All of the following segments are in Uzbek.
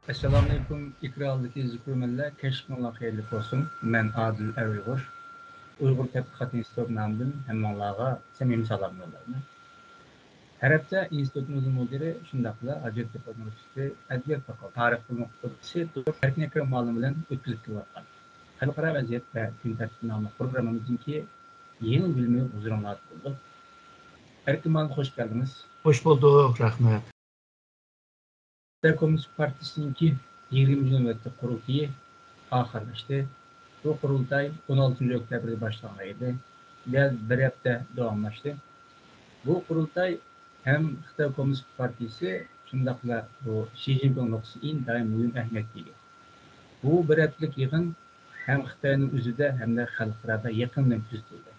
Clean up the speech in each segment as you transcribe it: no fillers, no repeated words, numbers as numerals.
Assalamu alaikum ikrarlıki zikrümellah keşfullah hayırlı olsun. Ben Adil Uygur. Uygur Tədqiqat İnstitutu namıdın hemmanlığa samimi salam yollarına. Her hafta institutumuzun müdiri şundakla Hacettepe Üniversitesi Edebiyat Fakültesi Tarih Bölümü Okutuvchisi Dr. Erkin Ekrem Malum bilen ötküzüp kelayotgan. Halkara vaziyet ve gün tertibi namlı programımızınki yeni bölümü huzuruna buldu. Erkin Malum hoş geldiniz. Hoş bulduk, rahmet. Komünist Partisi'ninki 20. nöbette kurultayı ahırlaştı. Bu kurultay 16. Oktyabır'da başlanmaydı. Bir hafta devamlaştı. Bu kurultay hem Xitay Komünist Partisi şundakla bu Xi Jinping noktası intayin mühim ehemmiyetlidir. Bu bir haftalık yığın hem Xitay'ın üzüde hem de halklarda yakından küzdüldü.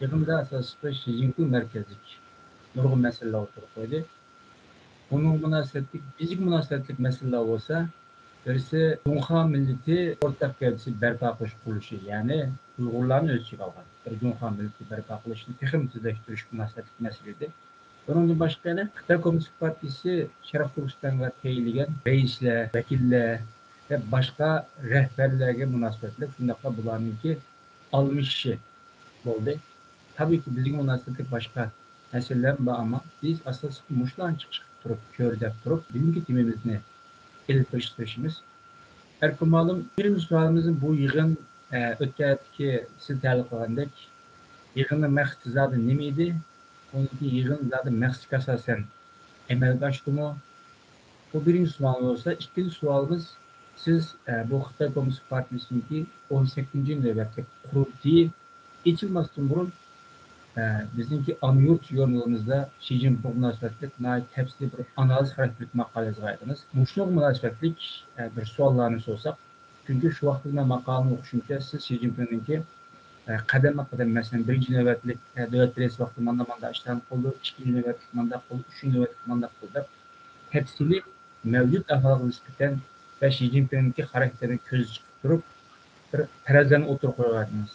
Yığında asasında Xi Jinping merkezlik nurgun meseleler oturup koydu. Bunun münasebetlik, fizik münasebetlik meseleler olsa birisi Cunha milleti ortak gövdesi berpa qilish qurilishi, ya'ni Uyg'urlarni o'z ichiga olgan bir Cunha milleti berpa qilishni texnik tizlashtirish munosabatli masala edi. Bundan boshqa yana Xitoy Kommunist Partiyasi Sharq Turkistonga tayinlagan raislar, vakillar va boshqa rahbarlarga munosabatli shundoqla bularningki almishishi bo'ldi. Tabiiyki bizning munosabatli boshqa masalalar bor, ammo biz asosan mushlarni chiqib turib, ko'rdab turib, bugungi temamizni elip karıştırışımız. Erkin malum birinci sualımızın bu yığın öteki siz değerli kılandık. Yığının məqsədi zaten ne miydi? Onunki yığın zaten məqsəd asasen əməl açtı mı? Bu birinci sualımız olsa. İkinci sualımız siz bu Xitay Komünist Partisi'ninki 18. nöbette kurultayı geçilmezden burun bizimki Anıyurt yorumlarımızda Xi Jinping münasebetlik tepsili bir analiz karakterlik makalesi aydınız. Muşluk münasebetlik bir suallarını sorsak. Çünkü şu vaxtında makalını oxuşunca siz Xi Jinping'inki kadem mesela birinci nöbetlik devlet reisi vaxtı manda işlerini oldu, ikinci nöbetlik manda oldu, üçüncü nöbetlik manda oldu. Tepsili mevcut ahvalı nispeten ve Xi Jinping'inki karakterini köz çıkıp durup bir perezlerini oturup koyaydınız.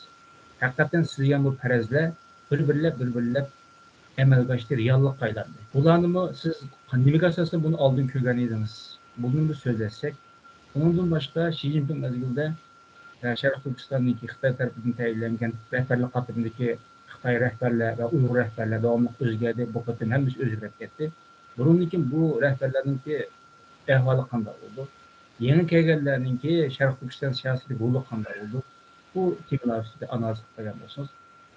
Hakikaten sizden bu perezle bir-birlep əməl başlayır, reallık aylandı. Bularını mı siz niməyə əsasında bunu aldın kögən ediniz? Bunu bir sözləsək. Bundan başqa Xi Jinping mezgildə Şərq Türkistan'daki Xitay tərəfindən təyinlənən rəhbərlik qatırındakı Xitay rəhbərlər və Uyğur rəhbərlər davamlıq özgərdi. Bu qatın həmisi özgərib getdi. Bunun için bu rəhbərlərinki əhvalı qanday oldu? Yeni gələnlərinki Şərq Türkistan siyaseti qulu qanday oldu? Bu temalar üstündə analiz qılgan bolsunuz.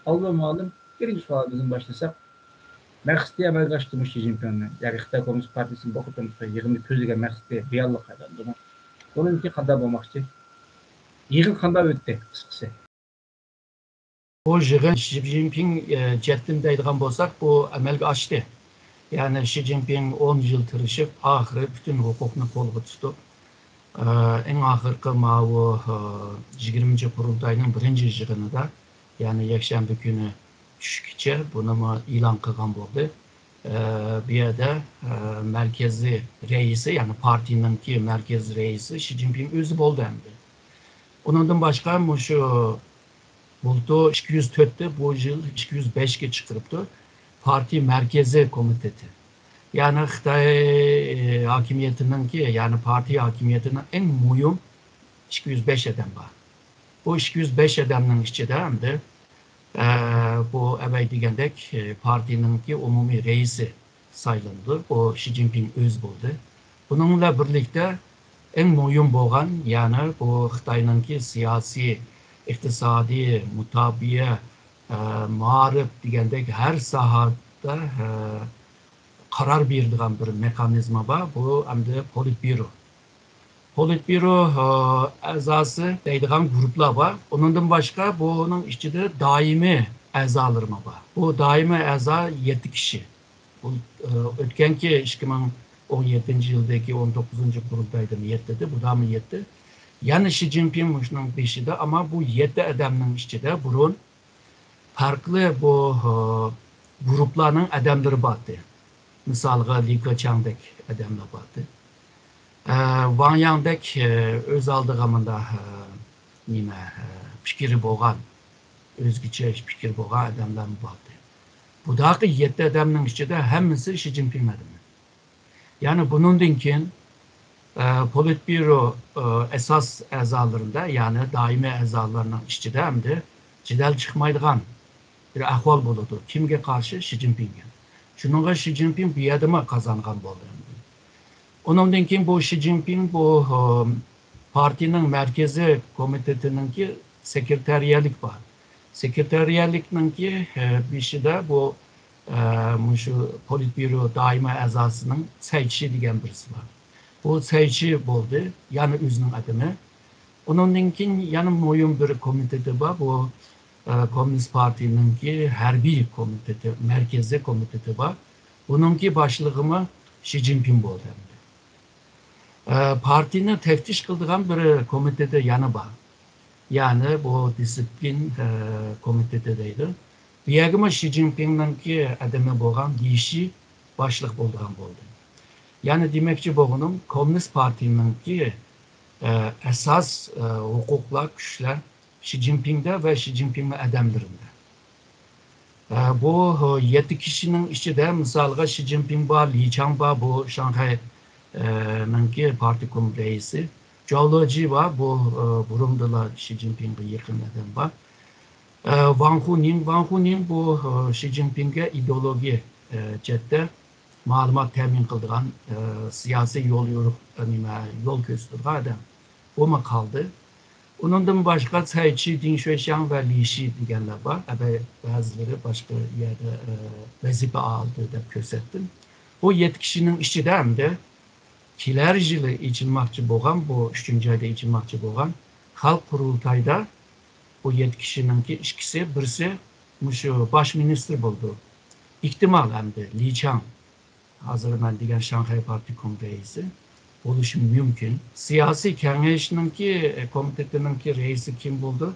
Allah malum birinci sualımızın başlasak. Məqsədi əməl qaçdırmış Xi Jinping'in, yani Xitay Komünist Partisi'nin bu kutumuzda yığını közlügen məqsədi reallık aylandı. Bunun ki qanday bolmaqçı? Yığın qanday ötdü qısqası? Bu yığın Xi Jinping cettim deydiğen bolsak bu əməlge açtı. Yani Xi Jinping 10 yıl tırışıp ahırı bütün hukukunu kolga tuttu. En ahırkı mavu 20. kurultayının birinci yığını da yani Yekşembe günü düşükçe bunu ilan kılgan oldu. Bir yerde merkezi reisi yani partinin ki merkezi reisi Xi Jinping özü oldu hem de. Ondan başka şu buldu 204'te bu yıl 205'e çıkırıptı. Parti merkezi komiteti. Yani Xitay hakimiyetinin ki yani parti hakimiyetinin en mühim 205 eden var. Bu 205 edenin içinde hem de bu evvel degendek partinin ki umumi reisi sayıldı. O Xi Jinping öz buldu. Bununla birlikte en mühim olan yani bu Xitay'ın ki siyasi, iktisadi, mutabiye, marif degendek her sahada karar verdiğin bir mekanizma var. Bu hem de Politbüro. Politbüro azası deydiğen gruplar var. Ondan başka bunun içinde daimi azalar var. Bu daimi aza 7 kişi. Bu ötkenki 2017 yıldaki 19. kurultayda 7'di. Bu da mı 7? Yani Xi Jinping bunun peşinde ama bu 7 adamın içinde burun farklı bu grupların adamları vardı. Misalga Li Keqiang'daki adamlar vardı. Wang Yang'dek öz aldığımında fikri boğan, özgüçe fikri boğan adamlar vardı. Bu da 7 adamın içinde hemisi Xi Jinping adamı. Yani bunun dinkin Politbüro esas əzalarında, yəni daimi əzalarının içində həm də cidəl çıxmaydigan bir ahval boludu. Kimge karşı? Xi Jinping'e. Şununla Xi Jinping bir adıma kazangan boldu. Onundan keyin bu Xi Jinping bu partinin merkezi komitetinin ki sekreteriyalik var. Sekreteriyaliknin ki bir şey de bu şu politbüro daima əzasının Seyçi degan birisi var. Bu Seyçi boldu. Yani üzünün adını. Onundan keyin yana moyun bir komiteti var. Bu Komünist Parti'nin ki hərbi komiteti, merkezi komiteti var. Bununki başlığımı Xi Jinping boldu. Partini teftiş kıldığan bir komitede yanı var. Yani bu disiplin komitedeydi. Bir yagıma Xi Jinping'nin ki adamı boğan dişi başlık bolduğan boldu. Yani demekçi boğunum Komünist Parti'nin ki esas hukuklar, güçler Xi Jinping'de ve Xi Jinping'in adamlarında. Bu 7 kişinin içinde misalga Xi Jinping var, Li Qiang var, bu Şanghay'nın ki parti kongresi. Zhao Leji var, bu Burundi'la Xi Jinping'e yakın adam var. Wang Huning bu Xi Jinping'e ideoloji cette malumat temin kıldığan siyasi yol gösteren adam. O mu kaldı? Ondan başka Cai Qi, Ding Xuexiang ve Li Xi deganlar var. Bazıları başka yerde vazife aldı da gösterdim. Bu 7 kişinin içinde hem de kiler yılı içilmakçı boğan, bu 3. ayda içilmakçı boğan halk kurultayda bu 7 kişinin ki ikisi birisi şu baş minister buldu. İhtimal hem de Li Qiang, hazır ben diyen Şanghay Parti Kongresi oluşum mümkün. Siyasi kengeşinin ki komitetinin ki reisi kim buldu?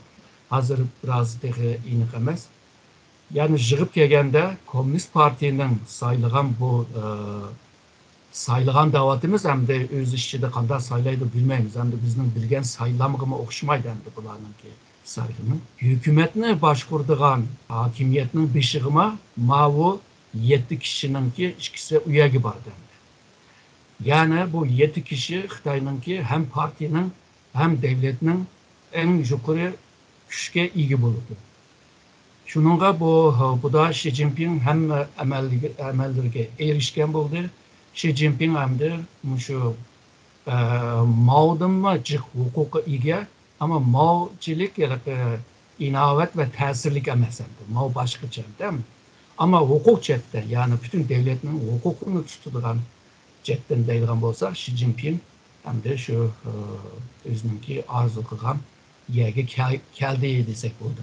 Hazır biraz daha inik emez. Yani jığıp gelgende Komünist Parti'nin sayılgan bu sayılgan davatımız hem de öz işçide kadar sayılaydı bilmeyiz. Hem de bizden bilgen sayılamığıma okşamaydı hem de bunların ki sayılımı. Hükümetine başkurduğun hakimiyetinin beşiğime mavu 7 kişinin ki ikisi üyegi vardı. Yani bu 7 kişi Xitay'nın ki hem partinin hem devletinin en yukarı güçke ilgi bulundu. Şununla bu da Xi Jinping hem emellerine erişken buldu. Xi Jinping hem de şu Mao'dan mı hukuka ilgi ama Mao'cilik ya da inavet ve tesirlik emesendi. Mao başka değil mi? Ama hukuk cetten yani bütün devletinin hukukunu tutulan cetten deyilgan bolsa Xi Jinping hem de şu özününki arzu kılgan yerge keldi desek oldu.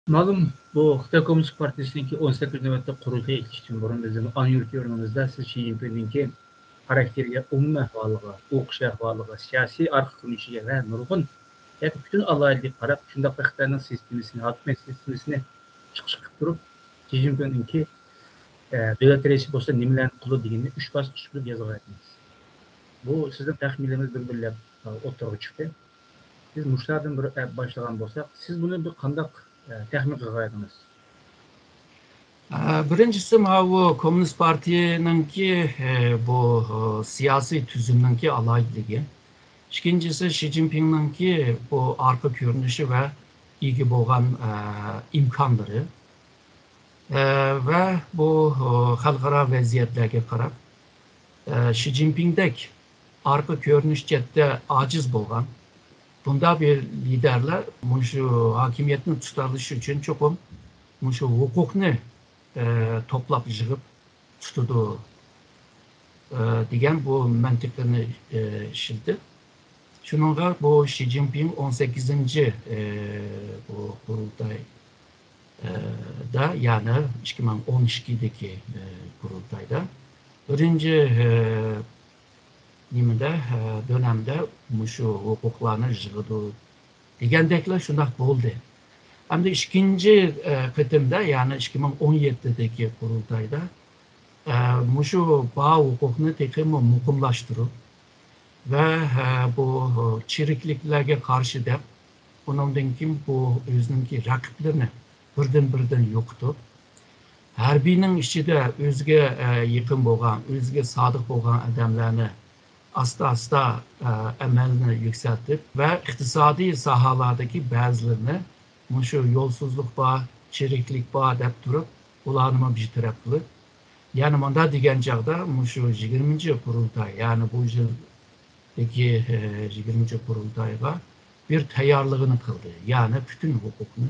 Malum bu Xitay Komünist Partisi'ninki 18 nöbette kurultaya ilk için burun bizim an yürütüyorumuzda siz Xi Jinping'inki karakteriye, umum ahvalıga, okuş ahvalıga, siyasi arka konuşuya ve nurgun bütün alaylık karab, şundaq Xitay'nın sistemisini, hakimiyet sistemini çıkışıp durup Xi Jinping'inki devlet reisi bolsa nimelerni kulu degenini 3 basqıç qilib yazıp aytdınız. Bu sizin taxminleriniz bir-birlep o'tirg'i chiqdi. Biz muşlardan bir başlagan bolsak, siz bunu bir qandaq taxmin qilgaydınız? Birincisi bu Komünist Parti'nin ki bu siyasi tüzümün ki alaylılığı. İkincisi Xi Jinping'in ki bu arka görünüşü ve ilgi boğan imkanları. Ve bu halkara vaziyetlerge karab Xi Jinping'deki arka görünüş cette aciz boğan bunda bir liderler şu hakimiyetini tutarlışı için çokum şu hukukunu toplap yığıp tutudu degen bu mantıklarını işildi. Şununla bu Xi Jinping 18. Bu kurultay da yani 2012'deki kurultayda birinci dönemde şu hukuklarını yığıdı degendekler şundak oldu. Hem de ikinci kıtımda yani 2017'deki kurultayda şu bağ hukukunu tekrar mukumlaştırıp ve bu çirikliklerge karşı da bunun kim bu özününki rakiplerini birden yoktu. Harbinin içinde özge yakın boğan, özge sadık boğan adamlarını asta emelini yükseltip ve iktisadi sahalardaki bazılarını şu yolsuzluk bağ, çiriklik bağ dep durup ulanıma bir taraf kılıp yani manda degan chaqda şu 20 kurultay yani bu yıldaki 20 kurultayga bir tayyorligini qildi. Yani bütün hukukni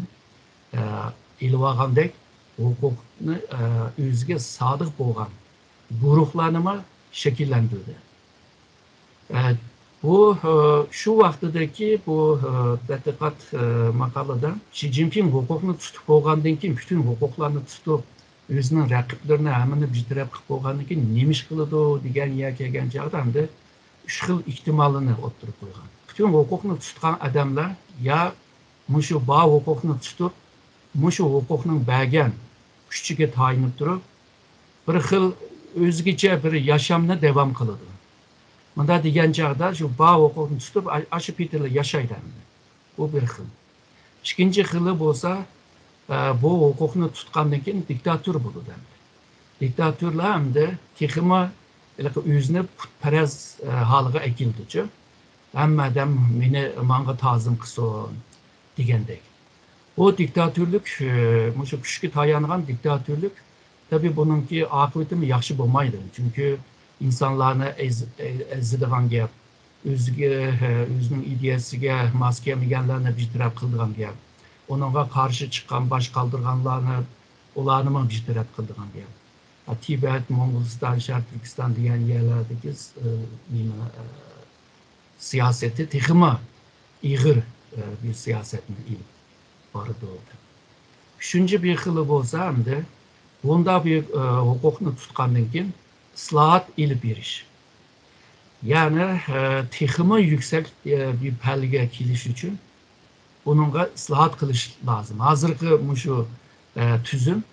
ilib olgandek hukukni o'ziga sodiq bo'lgan guruhlarni shakllantirdi. Bu şu vaqtidagi bu tadqiqot maqolada Xi Jinping hukukni tutib bo'lgandan keyin bütün hukuklarni tutib o'zining raqiblarini hammani bir taraf qilib bo'lgandan keyin nima ish qiladi degan yer kelgan chog'da hamda 3 xil ehtimolini o'ttirib qo'ygan. Bütün hukukni tutgan odamlar ya mushu ba hukukni tutib mushu hukukning bergan kuchiga tayinib turib bir xil o'zgacha bir yashamni davom qiladi. Bunda degan chog'da shu ba hukukni tutib aşı pitirli yashaydi. Bu bir xil. İkinci xili bo'lsa bu hukukni tutgandan keyin diktator bo'ladi. Diktatorlar hamda texmi o'zini putparast holiga akildichi. Hamma odam meni menga ta'zim qilsin degandek. Bu diktatörlük, mushu kuchga tayangan diktatörlük tabi bununki akıbeti yaxshi bo'lmaydi. Çünkü insanlarni ezadigan gap, o'zining ideyasiga mos kelmaganlarni bir taraf qildigan gap. Onunla karşı çıkan baş kaldırganlarını ulanıma bir taraf kıldıran gap. Tibet, Moğolistan, Şarkı Türkistan diyen yerlerdeki siyaseti texmi ig'ir bir siyasetini ilib bordi. Üçüncü bir xili bo'lsa hamda bunda bir hukukni tutgandan keyin islohot ilib berish. Yani texmi yuksak bir palga kelish uchun bununla ıslahat kılış lazım. Hazırki muşu tüzüm,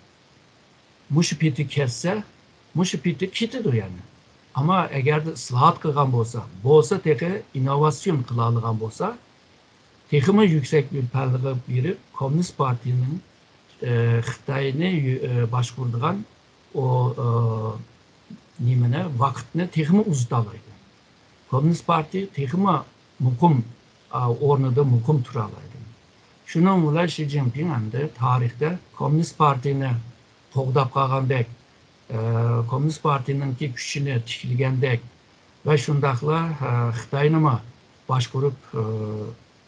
muşu piti kesse, muşu piti kitidir yani. Ama eğer de ıslahat kılgan bolsa teki inovasyon kılalıgan bolsa, tekimi yüksek bir pəlliği biri Komünist Parti'nin Xitayını başkurduğun o nimene vakitini tekimi uzdalaydı. Komünist Parti tekimi mukum ornada mukum turalaydı. Şunun bilan Xi Jinping hamda tarixda Komünist Partini qo'g'dab qolgandek, Komünist Partininki kuchini tiklagandek va shundaqla Xitoyni boshqarib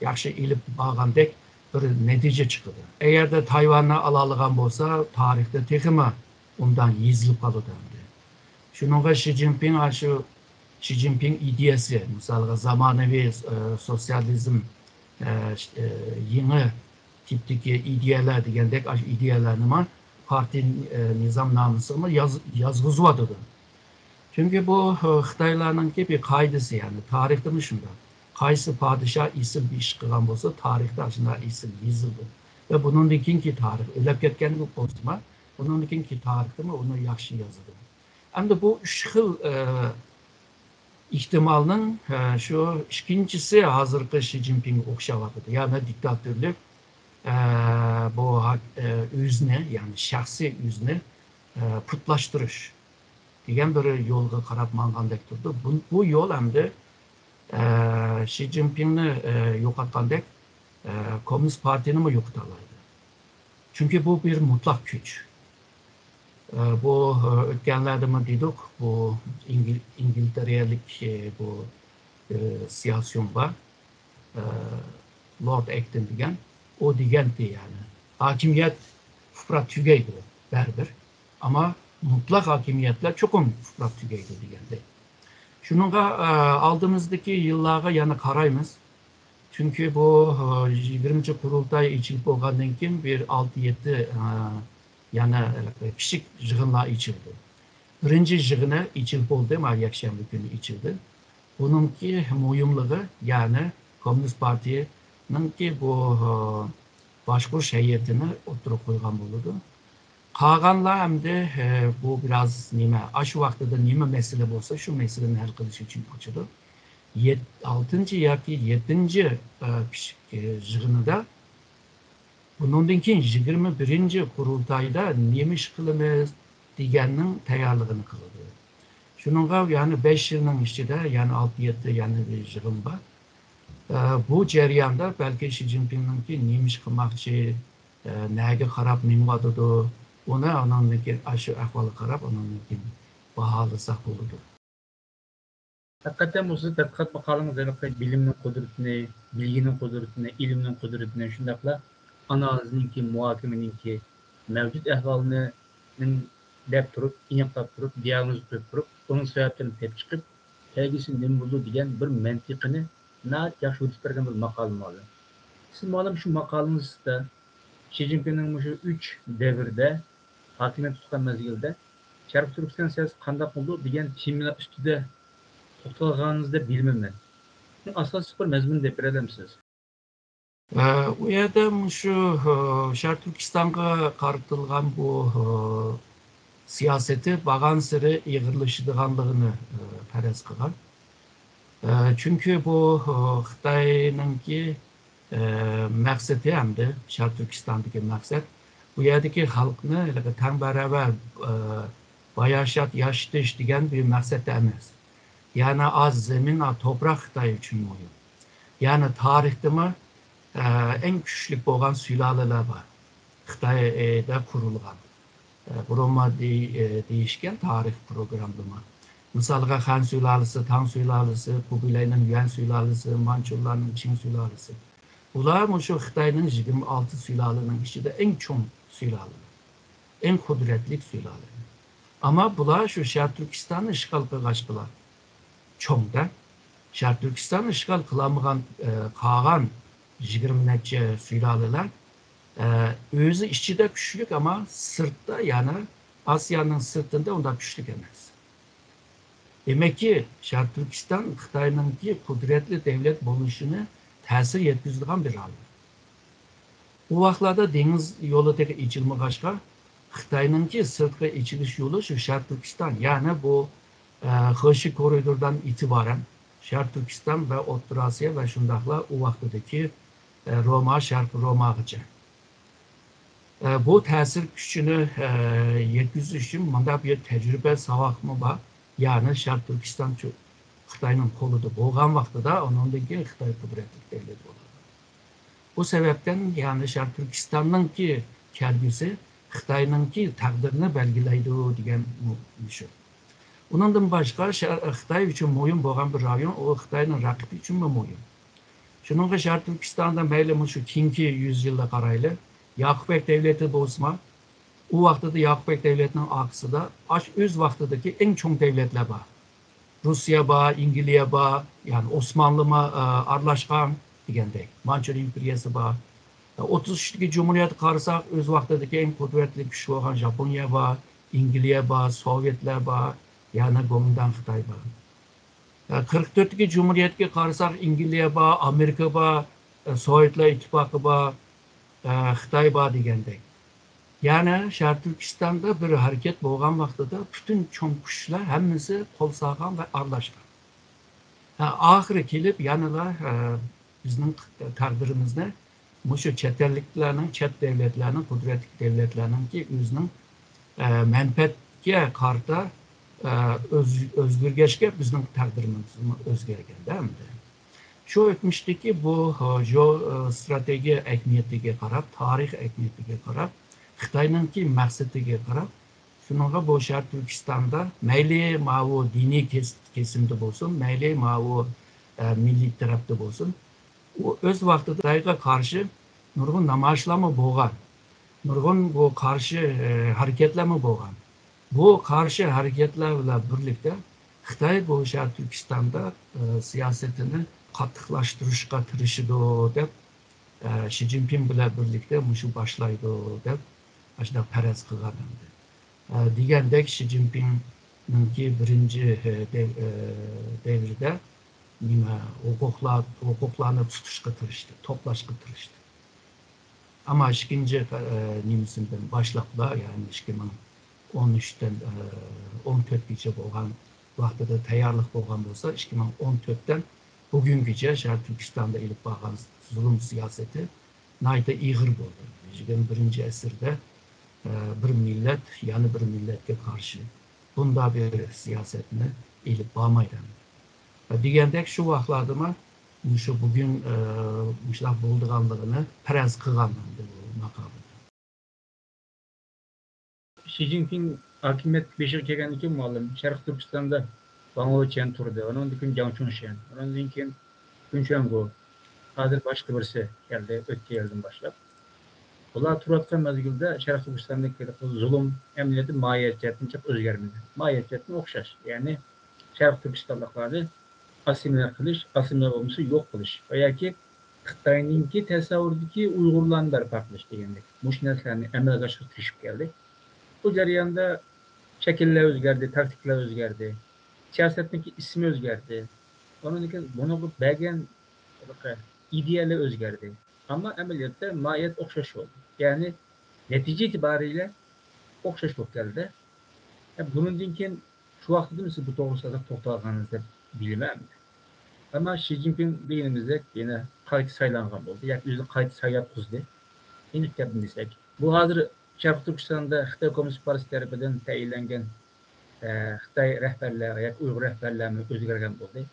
yaxshi ilib borgandek bir natija chiqdi. Agar da Tayvanni oladigan bo'lsa, tarixda texmi undan yezilib qoladi. Shuningga Xi Jinping ideyasi, misalga zamonaviy sosyalizm yeni tipdeki ideyalar degandek ideyalarni parti nizomnomasini yozg'izyotidi. Çünkü bu Xitoylarninki bir qoidasi yani tarixda shunda. Qaysi podshoh isim bir ish qilgan bo'lsa, tarixda shunday isim yozildi. Ve bundan keyingi tarix o'lib ketgan bo'lsa, bundan keyingi tarixda uni yaxshi yozdi. Endi bu 3 xil ihtimalının şu ikincisi hazırki Xi Jinping o'xshayotir. Yani diktatörlük bu o'zini yani şahsi o'zini putlashtirish degan bir yo'lga qarab mangandek turdi. Bu yo'l hamda Xi Jinpingni yo'qotgandek Komünist Partini yo'qotaoladi. Çünkü bu bir mutlak güç. Bu o'tganlarda dedik, bu İngilterelik bu siyasiyon var. Lord Acton degan, o deganti yani. Hakimiyet fıprat tugaydi baribir. Ama mutlak hakimiyetler çokum fıprat tugaydi degandi. Shuningga aldığımızdaki yıllarga yana qaraymiz. Çünkü bu 20 kurultay ichilib bo'lgandan keyin bir 6-7 yana kichik yig'inlar ichildi. Birinchi yig'ini ichilib bo'ldi, yakshanba kuni ichildi. Buningki muhimligi yani Komünist Partininki bu boshqarish hay'atini o'tirib qo'ygan bo'ldi. Qolganlar hamda bu biraz nima, shu vaqtida nima masala bo'lsa, shu masalani hal qilish uchun ochildi. 6 yoki 7 yig'inida bundan keyin 21 kurultayda nima ish qilamiz deganning tayyorligini qildi. Şununla yani 5 yılın içinde yani 6-7 yani bir yığın var. Bu jarayonda belki Xi Jinping'ninki neymiş kılmakçı, neye karab minvadıdı, ona onunki aşı ahvalı karab onunki bahalısak olurdu. Hakikaten bu siz tadqiqat maqolangiz bilimning qudratini, bilgining qudratini, ilmning qudratini shundaqla analizningki, muhokamaningki mavjud ahvolini deb turib, aniqlab turib, diagnoz qo'yib turib, uning sabablarini tepib chiqib, kelgusi nima bo'ldi degan bir mantiqini yaxshi o'tib bergan bir maqolam bor. Siz ma'lum shu maqolangizda Xi Jinpingning shu 3 davrda hokimiyat tutgan mezgilda Sharq Turkiston siyosati qanday bo'ldi degan temalar ustida to'xtalganingizda bilmayman. Asosiy bir mazmun deb beremsiz. U yerda shu Sharq Turkistonga qaratilgan bu siyosati bagansiri ig'irlashadiganligini faraz qilgan. Çünkü bu Xitoyninki maqsadi hamda Sharq Turkistondagi maqsad bu yerdagi xalqni tang baravar bayashat yashatish degan bir maqsad emas. Yani az zemin, az toprak Xitoy uchun muhim. Yani tarixda en güçlü bo'lgan sülaleler var. Xitoyda qurilgan. Burma deyishgan tarix programlama. Misalga Han sülalesi, Tang sülalesi, Kubilayning Yuan sülalesi, Manchurlarning Qing sülalesi. Ular şu Xitoyning 26 sülalenin içinde en çoğun sülaleler. En kudretli sülaleler. Ama bular şu Şarkı Türkistan'ı işgal qilg'achqilar. Çoğda. Şarkı Türkistan'ı işgal qilamagan qolgan 20 necha sülaleler özü içinde güçlük ama sırtta yani Asya'nın sırtında onda güçlük emas. Demek ki Şarkı Türkistan Xitoyninki kudretli devlet bo'lishini ta'sir yetkazadigan bir hal. Bu vaqtlarda dengiz yo'lidagi ichilmag'achqa Xitoyninki sirtqi ichilish yo'li shu Sharq Turkiston, ya'ni bu Xeshi koridordan itibaren Sharq Turkiston ve O'rta Osiyo ve shundoqla u vaqtdagi Roma, Sharq Romagacha. Bu ta'sir kuchini yetkazish uchun bunday bir tajriba savaqmi bor. Yani Sharq Turkiston Xitoyning qo'lida bo'lgan vaqtida undan keyin Xitoy qudratli davlat bo'ladi. Bu sebepten yani Sharq Turkistonninki kelgusi Xitoyninki taqdirini belgilaydi degan shu. Undan boshqa Xitoy uchun muhim bo'lgan bir rayon, o Xitoyning raqibi uchun muhim. Shuningga Sharq Turkistonda mayli shu keyingi 100 yilga qarayli Yaqubbek davlati bo'lsa, u vaqtida Yaqubbek davlatining orqasida o'z vaqtidagi eng cho'ng davlatlar bor. Rusya bor, Angliya bor, yani Osmanlı aralashgan degandek. Manchur imperiyasi bor. 33'deki Cumhuriyet qarasak, o'z vaqtidagi eng qudratli kuch bo'lgan Japoniya bor, Angliya bor, Sovetlar bor, yani Gomindan Xitoy bor. 44'deki Cumhuriyetga qarasak, Angliya bor, Amerika bor, Sovetlar ittifoqi bor, Xitoy bor degandek. Yani Sharq Turkistonda bir hareket bo'lgan vaqtida bütün cho'ng kuchlar hammasi qo'l solgan va aralashgan. Oxiri kelib yanalar bizning taqdirimizni shu chet elliklarning, chet devletlarning, qudratli devletlarninki o'zining manfaatga qarta o'zgargachga bizning taqdirimiz o'zgarganda. Şu o'tmishdagi bu strategiya ahamiyatiga qarab, tarix ahamiyatiga qarab, Xitoyninki maqsadiga qarab, shunga bu Sharq Turkistonda mayli ma'vu diniy kesimda bo'lsin, mayli ma'vu milliy tarafda bo'lsin, u o'z vaqtida Xitoyga qarshi nurg'un namoyishlarmi bo'lgan, nurg'un bu qarshi harakatlarmi bo'lgan. Bu qarshi harakatlar bilan birlikda Xitoy bu Sharq Turkistonda siyosatini qattiqlashtirishga tirishadi deb Xi Jinping bilan birlikda shu boshlaydi deb ashuna faraz qilgan. Degandek Xi Jinpingninki birinchi davrida huquqlarni tutishga tirishdi, to'plashga tirishdi. Ama ikinci nimesinden başlaplar yani 2013'ten 14'gacha bo'lgan vaqtida tayyorlik bo'lgan bo'lsa, 2014'ten bugünküce Sharq Turkistonda ilib borgan zulm siyosati nayta ig'ir bo'ldi. 21. asrda bir millet yani bir milletga qarshi bunda bir siyasetini ilip bağmaydı. Degендek şu vaxtlarda şu bugün müşlah bulduğanlığını perez kılganlandı bu makamı. Xi Jinping hakimiyet beşiğe kelgenden keyin muallim Şarkı Türkistan'da Wang Wechen turdu. Ondan keyin Jiang Chunshen. Ondan keyin Hun Xuangu. Hazır başka birisi geldi. Ötki yıldan başlap. Bular turayotgan mezgilde Şarkı Türkistan'daki zulüm emniyeti mahiyet jihatdan çok özgermedi. Mahiyet jihatdan o'xshash. Ya'ni Şarkı Türkistanlıkları asimile qilish, asimile bo'lmasa yo'q qilish va yoki Xitoyninki tasavvuridagi Uyg'urlarni barpo qilish degandek. Mush narsalarni amalga oshirib kirishib keldik. Bu jarayonda shakllar o'zgardi, taktiklar o'zgardi, siyosatniki ismi o'zgardi. Onun için buni bergan ideyalar o'zgardi. Ammo amaliyotda mohiyat o'xshash bo'ldi. Ya'ni natija itibariyle o'xshash bo'lib keldi. Bundan keyin shu vaqtda siz bu to'g'risida to'xtalganingizni bilmayman. Ama Xi Jinping beynimizde yine kayıt saylangan oldu. Yani yüzde kayıt sayıp kuzdu. İlk yapın desek. Bu hazır Şarkı Türkistan'da Xitay Komünist Partisi tarafından tayinlengen Xitay rehberler, yani Uygur rehberlerini özgürgen oldu.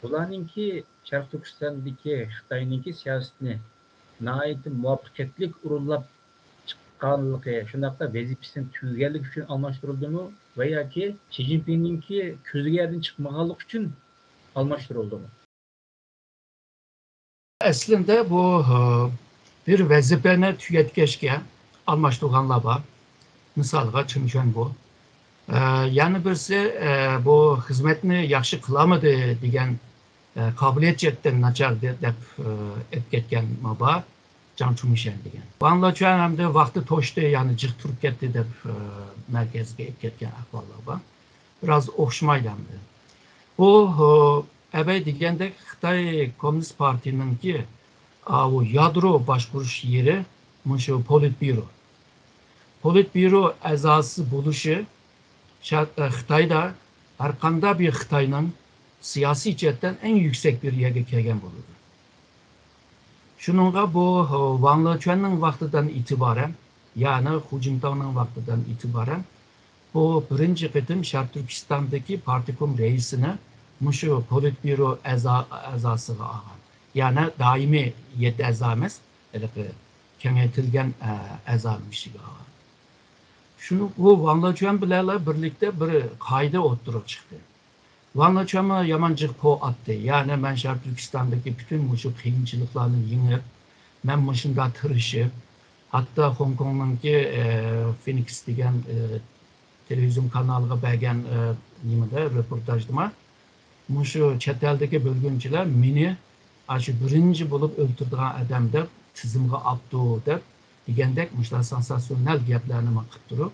Bunlarınki Şarkı Türkistan'daki Xitay'ninki siyasetini naiyti muvaffakiyetlik urullap çıkanlığı, şundakta vazifesini tüygerlik için almıştırıldı mı? Veya ki Xi Jinping'inki közgerden çıkmaganlık için almıştırıldı mı? Aslında bu bir vazifeni tüketkeşke almıştırganlar var. Misalga Çinçen bu. Yani birisi bu hizmetini yaxşı kılamadı degen kabiliyet jetten naçar dep etken maba Jiang Chunshen degen. Wang Wechen hem de vaqti toştu yani jıq turib ketdi dep merkezge etken ahvallar var. Biraz o'xshamaydi. Bu ebey degende Xitay Komünist Parti'ninki o yadro başkuruş yeri şu Politbüro. Politbüro azası buluşu Xitay'da arkanda bir Xitay'nın siyasi cihetten en yüksek bir yere kelgen bulundu. Şununla bu Wang Wechen'in vaktinden itibaren yani Hu Jintao'nun vaktinden itibaren bu birinci kıtım Şarkı Türkistan'daki partikom reisini şu Politbüro azası var. Yani daimi yet azamız, kengaytilgan azammış var. Şunu bu Wang Wechen bilen birlikte bir kayda oturup çıktı. Wang Wechen yamancık po attı. Yani ben Şarkı Türkistan'daki bütün şu kıyımcılıklarını yenip, ben başında tırışıp, hatta Hong Kong'daki Phoenix degen televizyon kanalıga bergen röportajdıma şu chet eldeki bölgünçiler meni aşı birinci bulup öldürdiğen adam dep tizimge aptı dep degендek muşlar sansasyonel gaplarni qilib turib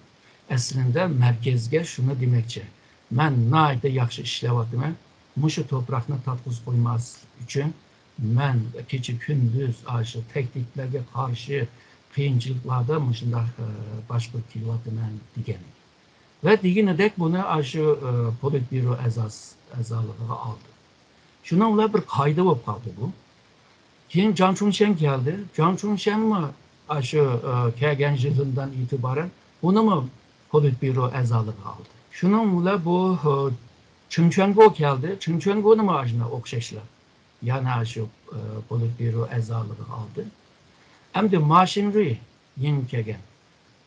aslında merkezge şunu demekçi. Men nayda yaxshi ishlayapman. Mushu to'proqni tatqiz qo'ymas uchun men kecha kunduz aşı tehditlarga qarshi qiyinchiliklarda mushunda boshqa kelyapman degan. Ve degenidek bunu aşı Politbüro azalığına aldı. Şununla bir kaydı bo'lib qoldi bu. Keyin Jiang Chunshen geldi. Jiang Chunshen mi aşı kelgen yılından itibaren bunu mu Politbüro azalığına aldı. Şununla bu Çinçengo geldi. Çinçengo'nun mu aşına o'xshashlar. Yani aşı Politbüro azalığına aldı. Hem de machinery yeni kelgen.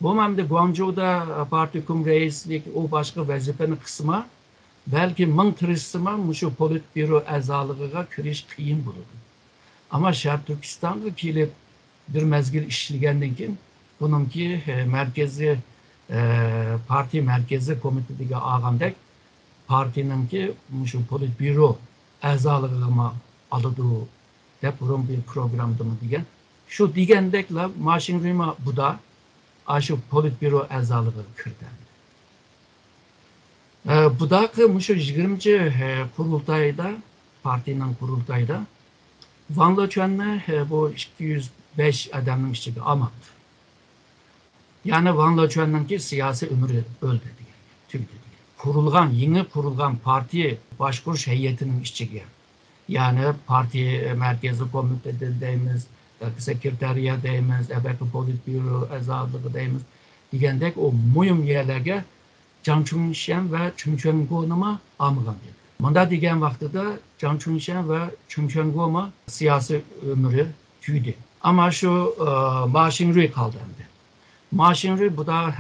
Bu hem de Guangzhou'da partikom reislik o başka vazifenin kısmı belki 1000 tırışsıma şu Politbüro azalığına kiriş kıyın bulundu. Ama Şarkı Türkistan'da kelip bir mezgil işligenden keyin bununki merkezi parti merkezi komitedeki ağandek partininki şu Politbüro azalığına alıdı dep bunun bir programdı mı degen. Şu degendekle machinery'ma bu da aşı Politbüro azalığı kirdi. Bu da şu 20. kurultayda, partinin kurultayda Wang Wechen bu 205 adamın içinde amadı. Yani Wang Wechen'inki siyasi ömrü öldü diye, tüydü diye. Yeni kurulgan parti başkuruş heyetinin içinde. Yani parti merkezi komitede deyimiz, sekreteriya deyimiz, Politbüro azalığı deyimiz. Degendek o mühim yerlerge Jang Chun-shen ve Chun Cheon-gu almagan dedi. Manda degan vaqtida Jang Chun-shen ve Chun Cheon-gu siyasi ömrü tüydü. Ama şu Ma Xingrui kaldı endi. Ma Xingrui bu da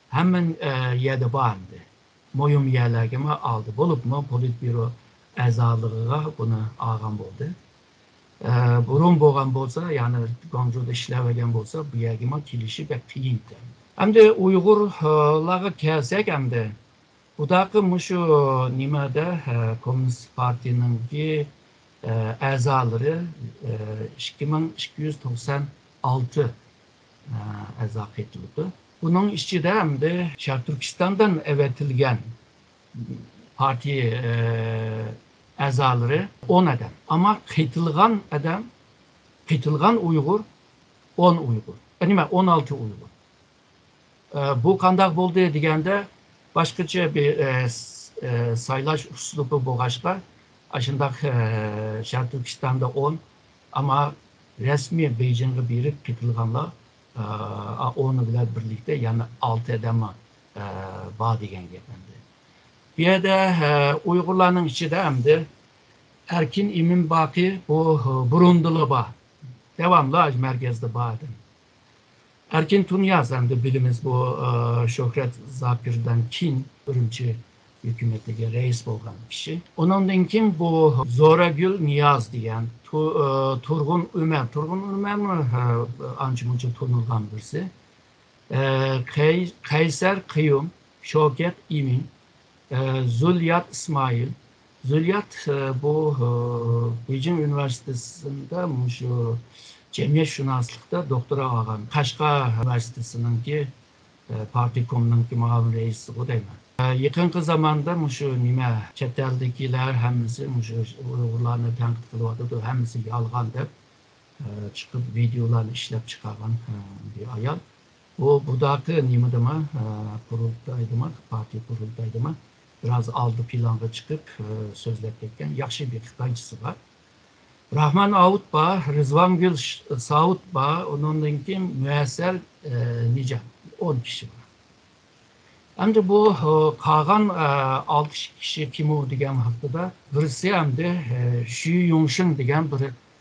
hemen yerde bağımdı. Moyum yerlerge aldı. Bolup mu politbüro əzalığına bunu alğan oldu. Burun boğan bolsa, yani Guangzhou'da işləvəgən bolsa, bu yerge kilişi ve kıyındı. Hem de Uygurlara kelsek hem de bu da şu nimede Komünist Parti'nin ki əzaları 2296 əza etildi. Bunun içinde hem de Şərq Türkistan'dan evetilgen parti əzaları 10 adam. Ama kıytılgan Uygur 10 Uygur. Yani 16 Uygur. Bu kandak oldu degende başkaca bir saylaş üslubu boğaçka. Aşındaki Şərq Türkistan'da 10 ama resmi Beijing'e biri kıytılganlar onu bile birlikte yani 6 adama bağ degen geplendi. Bir de Uygurların içinde hem de Erkin İmin Baki bu Burundulu bağ. Devamlı merkezde bağdı. Erkin Tunyaz hem de bilimiz bu Şöhret Zakir'den Kin Ürümçi hükümetine reis olan kişi. Onun kim bu Zoragül Niyaz diyen Turgun Ümer. Turgun Ümer mi ancımıcı tanılgan birisi. Kayser Kıyım, Şöhret İmin, Zülyat İsmail. Zülyat bu Beijing Üniversitesi'nde şu cemiyet şunaslıkta doktora algan. Kaşgar Üniversitesi'nin ki Partikom'un ki muavin reisi o değil mi? Yakın zamanda şu nime çeteldekiler hemisi Uygurlarını tenkit kılıvadı hemisi yalgan deyip çıkıp videolarını işlep çıkaran bir ayal. Buradaki nimede mi kurultaydı mı, parti kurultaydı mı biraz aldı planga çıkıp sözlerken yakşı bir Xitaycısı var. Rahman Avut Bağ, Rızvan Gül Saud Bağ, onun kim müessel nice 10 kişi var. Hem de bu kalan 6 kişi kim o degen haftada birisi hem de Xu Yongsheng degen bir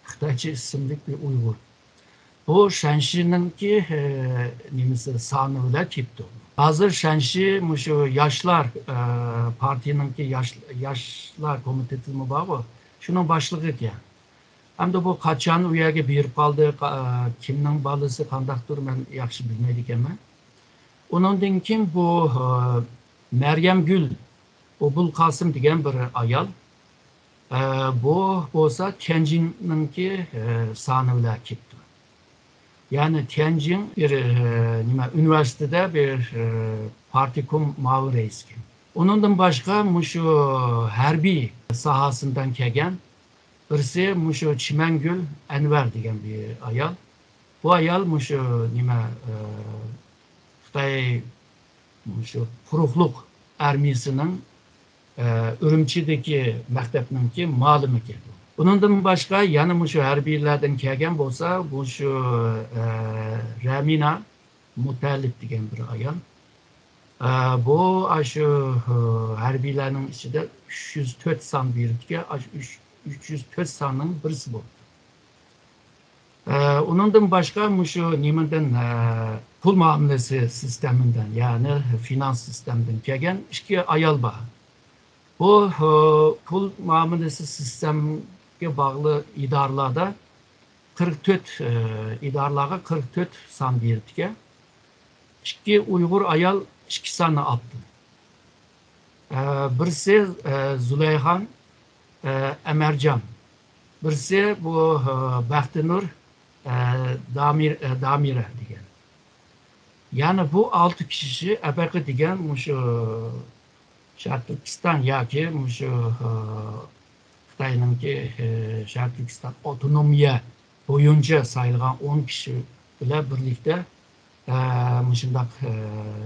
Xitaycı isimli bir Uygur. Bu Shenxi'nin ki nimisi sanıvla tipti. Hazır Shenxi şu yaşlar partinin ki yaşlar komitesi mi var? Şunun başlığı ki. Hem de bu kaçan üyege bir kaldı kimden balısı kandaktır ben yakşı bilmedik hemen. Onun kim bu Meryem Gül Obul Kasım degen bir ayal. Bu olsa Tianjin'nin ki sanıvla tipti. Yani Tianjin bir üniversitede bir partikum mavi reis. Onundan başka şu harbi sahasından kegen birisi şu Çimengül Enver degen bir ayal. Bu ayal şu Xitay şu Kurukluk Armiyasının Ürümçideki mektebinin ki malımı geldi. Bundan başka yanı şu harbilerden kegen olsa bu şu Ramina Mutallip degen bir ayal. Bu şu harbilerin içinde 304 san birlikte 304 sanın birisi bu. Ondan başka şu nimenden pul muamelesi sisteminden yani finans sisteminden kegen iki ayal var. Bu pul muamelesi sistemine bağlı idarlarda 44 idarlara 44 san birlikte iki Uygur ayal iki sanı attı. Birisi Züleyhan Emercan. Birisi bu Bahtinur Damire diyen. Yani bu 6 kişi ebeki diyen şu Şərq Türkistan ya ki şu Xitayının ki Şərq Türkistan otonomiya boyunca sayılgan 10 kişi ile birlikte şundak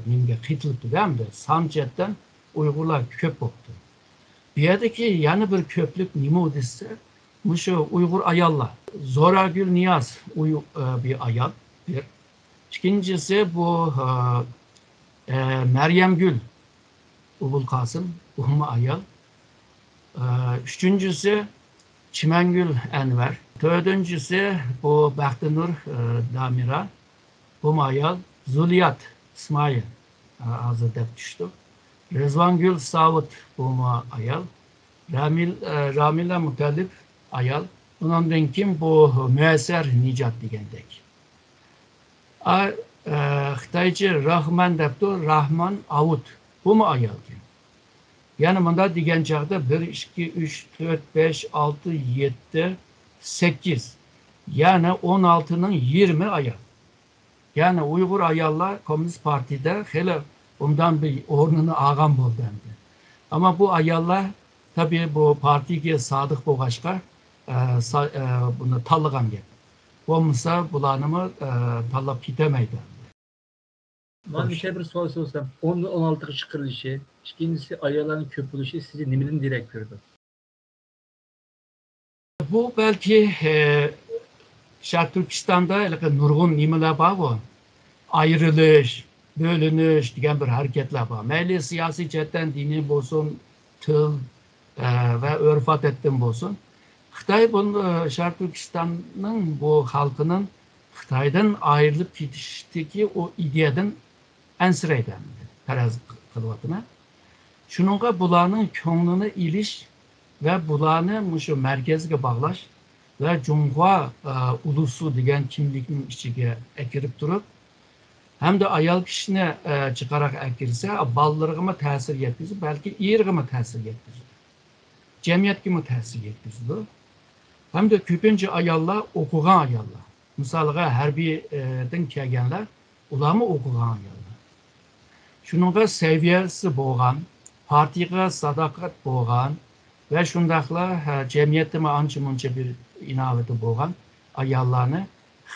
nimge kıytılıptı değil mi? Samcet'ten Uygurlar köp oldu. Bir yerdeki yani bir köplük nime odisi şu Uygur ayalla. Zoragül Niyaz bir ayal. Bir. İkincisi bu Meryem Gül Ubul Kasım, Uhma Ayal. Üçüncüsü Çimengül Enver. Dördüncüsü bu Bahtinur Damira. Uhma Ayal. Zuliyat İsmail Hazret düştü. Rezvangül Savut Uhma Ayal. Ramila Mutallip Ayal. Bundan kim bu Müesser Nicat degendek. Xitaycı Rahman deptu Rahman Avut. Bu mu ayal ki? Yani bunda digen çağda 1, 2, 3, 4, 5, 6, 7, 8. Yani 16'nın 20 ayal. Yani Uygur ayallar Komünist Parti'de hele ondan bir ornunu ağam buldu. Ama bu ayallar tabii bu partiye sadık boğaçka bunu tallıgan gibi. Olmasa bulanımı tallap gitemeydi. Ben bir soru sorsam, 10-16 çıkırılışı, ikincisi ayaların köpülüşü sizi nimenin direkt gördü? Bu belki Şark Türkistan'da nurgun nimeler var. Ayrılış, bölünüş diyen bir hareketler var. Meyli siyasi cetten dini bolsun, tıl ve örfat ettim bolsun. Xitay bunu Şark Türkistan'ın bu halkının Xitay'dan ayrılıp gitişteki o ideyadan ensireyden teraz kılvatına. Şununla bulanın köngünü iliş ve bulanı şu merkezge bağlaş ve Cumhuriyet ulusu degen kimliknin içine ekirip durup hem de ayal kişine çıkarak ekirse ballırgıma tesir yetkizir, belki iyirgıma tesir yetkizir. Cemiyetgime tesir yetkizir. Hem de köpünce ayallar okugan ayallar. Misalga harbiyden kelgenler ulamı okugan ayallar. Şununla seviyesi boğan, partiye sadakat boğan ve şundakla cemiyetime anca munca bir inaveti boğan ayallarını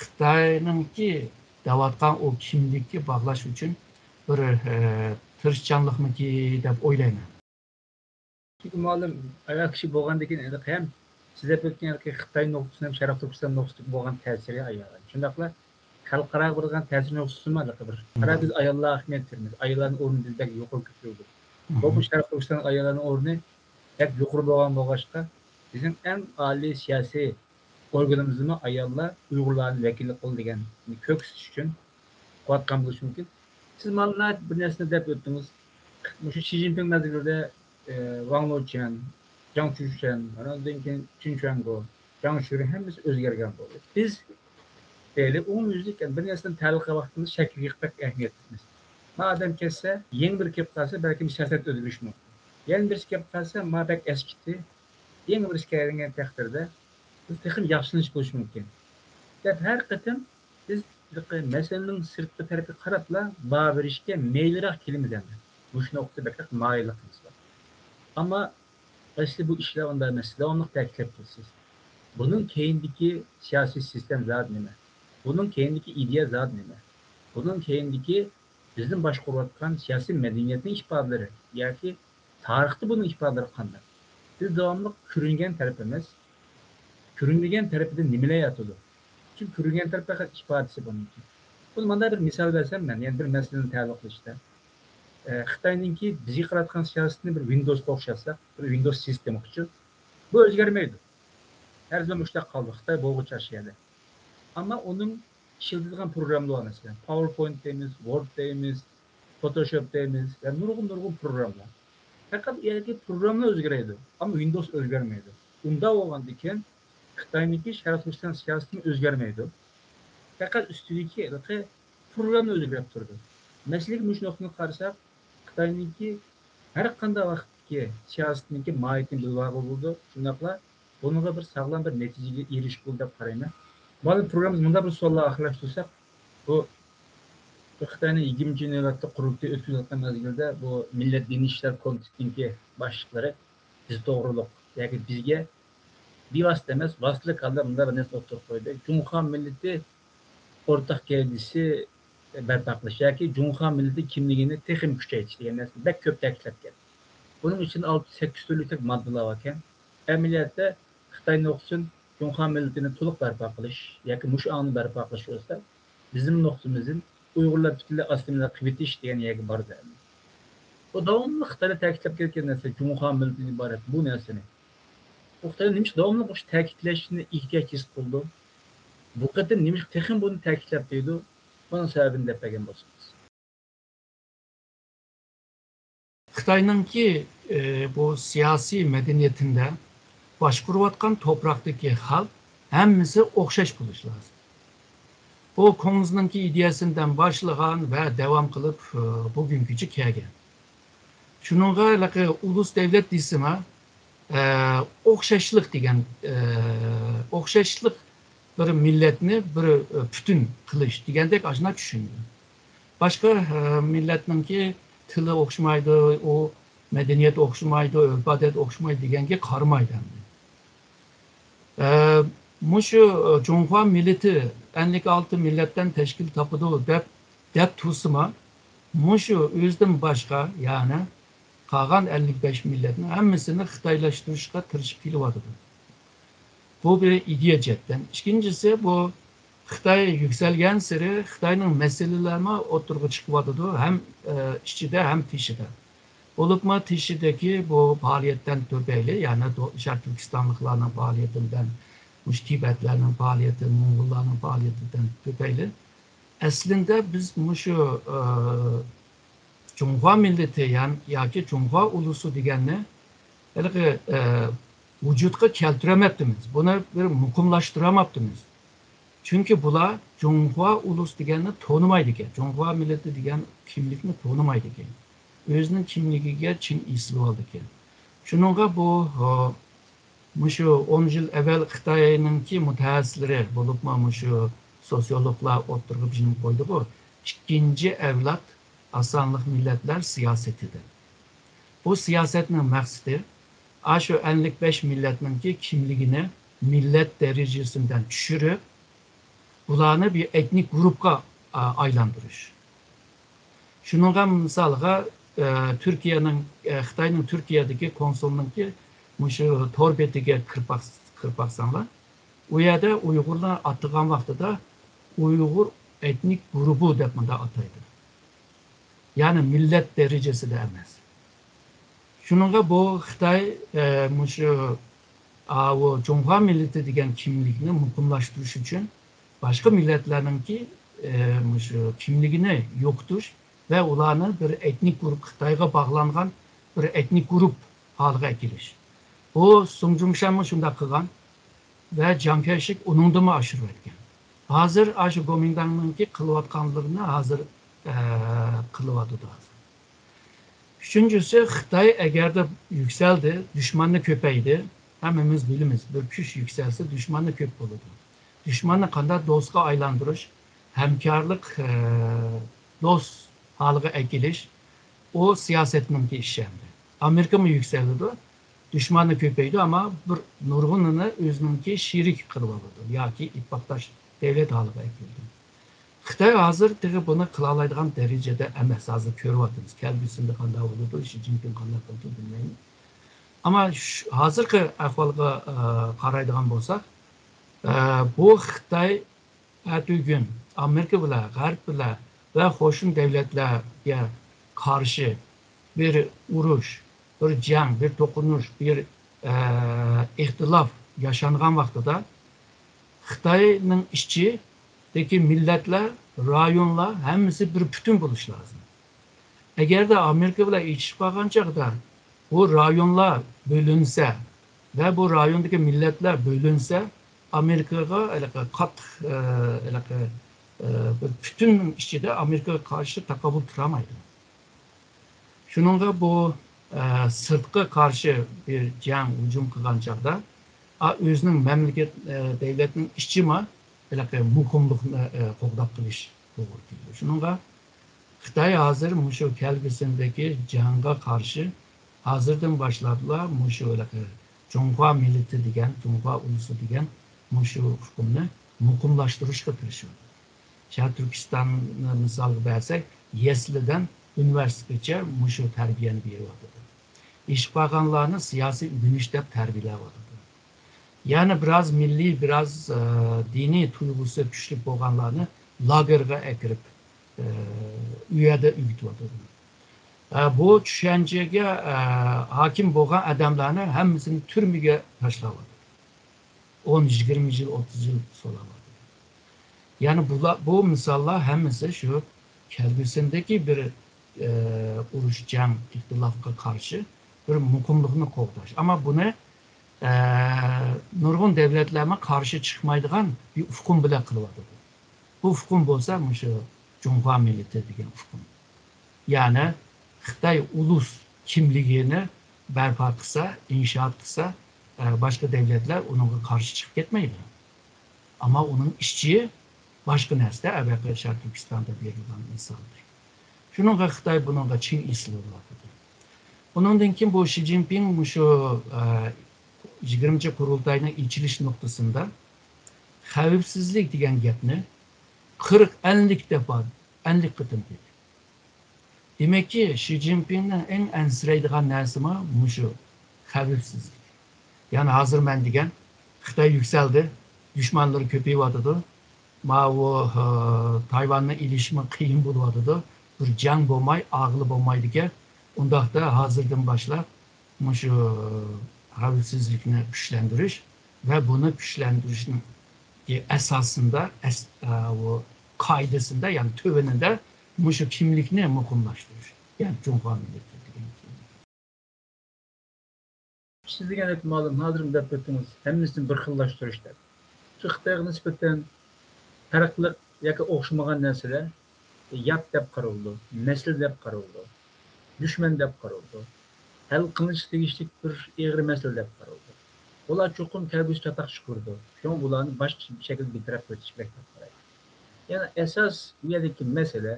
Xitay'nınki davatkan o kimlikki bağlaş için bir tırışçanlık mı ki dep oylayman. Çünkü malum ayak kişi boğandaki hem size belki Xitay noktasında hem Şarap Türkistan noktasında boğan tesiri ayalar. Şundakla halkara kurgan tesir noktası mı alakadır? Para biz ayallığa ahmet verimiz. Ayalların ornu bizde yukarı götürüyoruz. Bu Şarap Türkistan ayalların ornu hep yukarı boğan boğaçta bizim en âli siyasi organımızı ayallar Uygurların vekillik kıl degen kök için kuatkan buluş mümkün. Siz malına bir nesne dep öttünüz. Şu Xi Jinping nazarında Wang Luoqian, Zhang Chushen, Qin Shuangguo, Zhang Shuri hemmesi özgergen boldu. Biz böyle umumyüzlükken bir nesnenin taliqa vaxtında şekil yıkmak ehemmiyetimiz. Madem kesse yeni bir kep kalsa belki bir siyaset ödülüş mü? Yeni bir kep kalsa mabek eskiti. Yeni bir gelingen takdirde biz tekrar yaxşılış buluş mümkün. Her kıtım biz meselenin sırtlı tarafı karapla bağ verişke meylirak kelimeden. Bu nokta bekak mailikimiz var. Ama işte bu işler onda mesela devamlık takipçisiz. Bunun kendiki siyasi sistem zat neme? Bunun kendiki ideya zat neme? Bunun kendiki bizim başkuratkan siyasi medeniyetin ifadeleri. Yani ki tarihte bunun ifadeleri kanlar. Biz devamlı kürüngen tarafımız, kürüngen tarafında nimele yatılı. Çünkü kürüngen tarafı ifadesi bunun için. Bunu bana bir misal versem ben, yani bir meselenin talıklı işte. Xitay'ınki bizi qaratgan siyasetini bir Windows'ga o'xshatsak, bir Windows sistemi uchun bu o'zgarmaydi. Her zaman ushlab qoldi. Xitoy bo'g'icha ishlaydi. Ama onun ishiladigan programlar var mesela. PowerPoint deymiz, Word deymiz, Photoshop deymiz ve nurgun programlar. Fakat yerki programlar o'zgaradi, ama Windows o'zgarmaydi. Unda bo'lgandikan Xitoyniki Sharqiston siyasetini o'zgarmaydi. Fakat üstündeki programlar o'zgarib turdi. Meseleyi mush nuqtadan qarasak, Xitoyniki her qanday vaqtki siyasetniki mahiyetini bilvagı buldu. Şundaqla bununla bir sağlam bir neticeye erişip buldu dep qarayman. Bazı programımız bunda bir sorular axırlaştırsak, bu Xitoyning 20. navbatda qurultay o'tkazayotgan mezgilda bu Millat Diniy ishlar komitetining boshliqlari biz to'g'riliq yoki bizga bevosita emas, vositali holda bunda bir narsa o'tirib qo'ydi. Jumhur millati o'rtaq kelgisi barpo qilish yoki Jumhur millati kimligini texnik kuchaytirish degan narsa bak ko'p ta'kidlab keldi. Bunun için 6-8 türlü maddeler varken, ameliyatda Xitayning o'qisin Jumhur millatini to'liq barpo qilish yoki mush anni barpo qilish bo'lsa, bizim noktamızın Uygurlar butunlay assimilyatsiya qilib etish degan yerga bordi. O davamlı Xitayda ta'kidlab kelgan narsa Cumhuriyet milletidan iborat bu narsani. Bu Xitoy nima davomli bu ta'kidlashni ehtiyoj his qildi. Bu qatam nima texim buni ta'kidlab deydi. Bunun sebebini deb bergan bo'lsangiz. Xitay'ınki bu siyasi medeniyetinde başkuruvatkan topraktaki halk hemmisi okşaş buluş lazım. Bu konumuzunki ideyasinden başlayan ve devam kılıp bugünkücü kelgen. Şununla ulus devlet disime okşaşlık degen okşaşlık bir milletini bir bütün kılıç degandek aşına düşündü. Başka milletninki tili okşamaydı, o medeniyet okşamaydı, örf adet okşamaydı degenge karmaydı. Muşu Cumhuriyet milleti 56 milletten teşkil tapıdı dep tusuma muşu özden başka yani kalan 55 milletin hemmisini Xitaylaştırışka tırışıp kilivadı. Bu bir ideya cepten. İkincisi bu Xitay yükselgen seri Xitay'nın meselelerine oturgu çıkıvadı hem içide hem dışıda. Olupma dışıdaki bu faaliyetten töbeyli yani Şark Türkistanlıklarının faaliyetinden, Tibetlerinin faaliyeti, Mongolların faaliyetinden töbeyli. Aslında biz şu Cumhuriyet milleti yani ki Cumhuriyet ulusu degenini vücudka keltiremeptimiz. Bunu bir mukumlaştıramaptimiz. Çünkü bula Cumhuriyet ulus degenini tonumaydı ki. Cumhuriyet milleti degen kimlikini tonumaydı ki. Özünün kimligiga Çin isli oldu ki. Şununla bu şu 10 yıl evvel Xitay'ınki mütehassisleri bulup şu sosyologlar oturup şimdi koydu bu. İkinci evlat asanlık milletler siyasetidir. Bu siyasetin maksidi şu 55 milletninki kimliğini millet derecesinden düşürüp bularını bir etnik grupka aylandırış. Şununla misalga Türkiye'nin Xitay'nın Türkiye'deki konsolununki şu torbetige kırpaksanlar o yerde Uygurlar atılan vaxtıda Uygur etnik grubu depmanda ataydı. Yani millet derecesi de emez. Şununla bu Xitay şu Cumhuriyet milleti degen kimliğini mukumlaştırış için başka milletlerinki şu kimliğini yoktur ve ularını bir etnik grup Xitay'a bağlangan bir etnik grup halıga ekiliş. Bu Sungcumşan'ı şunda kılgan ve Cankeşik onunda mı aşırı etken. Hazır aşı Gomindan'ınki kılıvatkanlığını hazır kılıvadı da hazır. Üçüncüsü Xitay eğer de yükseldi, düşmanlı köpeydi. Hemimiz bilimiz bir küş yükselse düşmanlı köp olurdu. Düşmanlı kadar dostka aylandırış, hemkarlık, dost halıga ekiliş, o siyasetinki işlemdi. Amerika mı yükseldi? Düşmanlı köpeydi ama bir nurgununu özününki şirik kırıvalıdı. Ya ki itbaktaş devlet halıga ekildi. Xitay hazır bunu kılalaydıgan derecede emes hazır körüvatınız. Kelbisinde kanda olurdu, Xi Jinping kanda kıldı bilmeyin. Ama hazırki ahvalga karaydıgan bolsak, bu Xitay ertü gün Amerika bile, Garp bile ve hoşun devletlerge karşı bir uruş, bir can, bir dokunuş, bir ihtilaf yaşangan vaxtıda Xitay'nın işçideki milletler, rayonlar hemisi bir bütün buluş lazım. Eğer de Amerika bile itişbakın çağda bu rayonlar bölünse ve bu rayondaki milletler bölünse Amerika'ya bütün işçide Amerika'ya karşı takabül turamaydı. Şununla bu sırtkı karşı bir can hücum kılgan çağda özünün memleket devletinin işçima mukumluğunu qoğdap kılış doğru değil. Şununla Xitay hazır şu kelgisindeki canga karşı hazırdan başladılar şu Cumhuriyet milleti degen, Cumhuriyet ulusu degen şu hukumunu mukumlaştırışka tırışıyor. Şark Türkistan'ı misal versek, Yesli'den üniversitece şu terbiyeni veriyordu. İş bakanlarını siyasi ügünüştep terbiyelerdi. Yani biraz milli, biraz dini tuygusu güçlü olanlarını lagerga ekirip üyede üyütüyordu. bu düşüncege hakim boğan adamlarını hemmisini türmüge taşlamadı. 10, 20 yıl, 30 yıl solamadı. Yani bu misallar hemmisi şu kelbisindeki bir uruş, can, ihtilafka karşı bir mukumluğunu kovdaş. Ama bunu nurgun devletlerine karşı çıkmaydıgan bir ufkun bile kılvadı. Bu ufkun bolsa şu Cumhuriyet milleti degan ufkun. Yani Xitay ulus kimliğini berpa kılsa, inşaat kılsa başka devletler ona karşı çıkıp gitmeydi. Ama onun işçiyi başka nesle evvelki Şarkı Türkistan'da verilen insandır. Şununla Xitay bununla Çin isli olacaktır. Onundan kim bu Xi Jinping şu 20. kurultayına içiliş noktasında xavfsizlik degan gapni 40-50 defa, 50 kıtım dedi. Demek ki Xi Jinping'den en ensireydiğen nersimi şu xavfsizlik. Yani hazır ben degen Xitay yükseldi, düşmanları köpeyivatadı. Tayvan'la ilişimi kıyın bulvadıdı. Bir can bulmay, ağlı bulmaydı ki onda da hazırdan başlar şu xavfsizlikini güçlendiriş ve bunu güçlendirişin esasında o kaidesinde yani töveninde şu kimlikini mukumlaştırır. Yani Cumhuriyet Milleti. Siz degan malum hazır dep ötdünüz. Hemmisini bir xillaştırışlar. Şu Xitayga nispeten farklı yoki o'xshamagan narsalar yat deb qaraldi, nasl deb qaraldi, dushman deb qaraldi. Hal qilish tegishli bir egri masala deb qaraldi. Ular cho'qim kelgusi chatoq chiqirdi. Shun bularni boshqa bir shaklda bitirib o'tish kerak deb qaraydi. Yani esas bu yerdeki mesele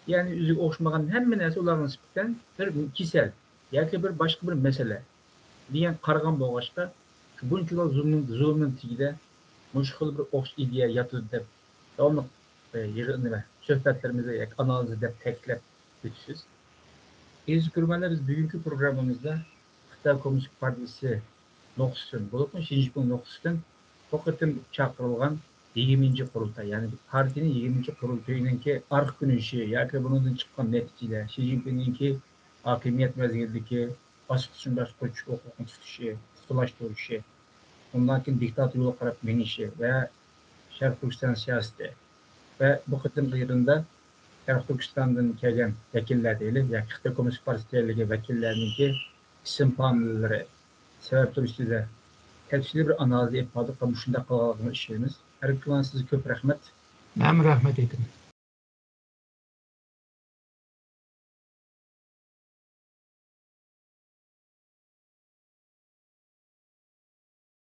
yani üzük o'xshamagan hamma narsa ularga nisbatan bir kasal yoki bir boshqa bir mesele degan qaragan bo'lg'achqa bunchalar zulmning tagida mush xil bir o'xsh ideya yotadi deb davomli yig'inda suhbatlarimizda yoki analizda deb ta'kidlab o'tishsiz. Aziz ko'rganlar, biz bugungi programmamizda Xitoy Kommunist Partiyasi nuqtasidan bo'lib Xi Jinping nuqtasidan bu qatim chaqirilgan 20. qurultay, yani partiyaning 20. qurultayininki arq kunişi yoki bundan chiqqan natijalar, Xi Jinping'ninki hokimiyat mezgilidagi bosqichma bosqich huquqni tutishi, tutulashtirishi, undan keyin diktator yo'liga qarab menishi va Sharq Turkiston siyosati ve bu qatim yig'inda Sharq Turkistondan kelgan vakillar deylik, yoki Xitoy Kommunist Partiyasi vakillarininki ism familiyalari sebepler üstüde tepsili bir analiz ifade qilib shunday qilganligini ishlaymiz. Har ikkalangizga ko'p rahmat. Men rahmat aytaman.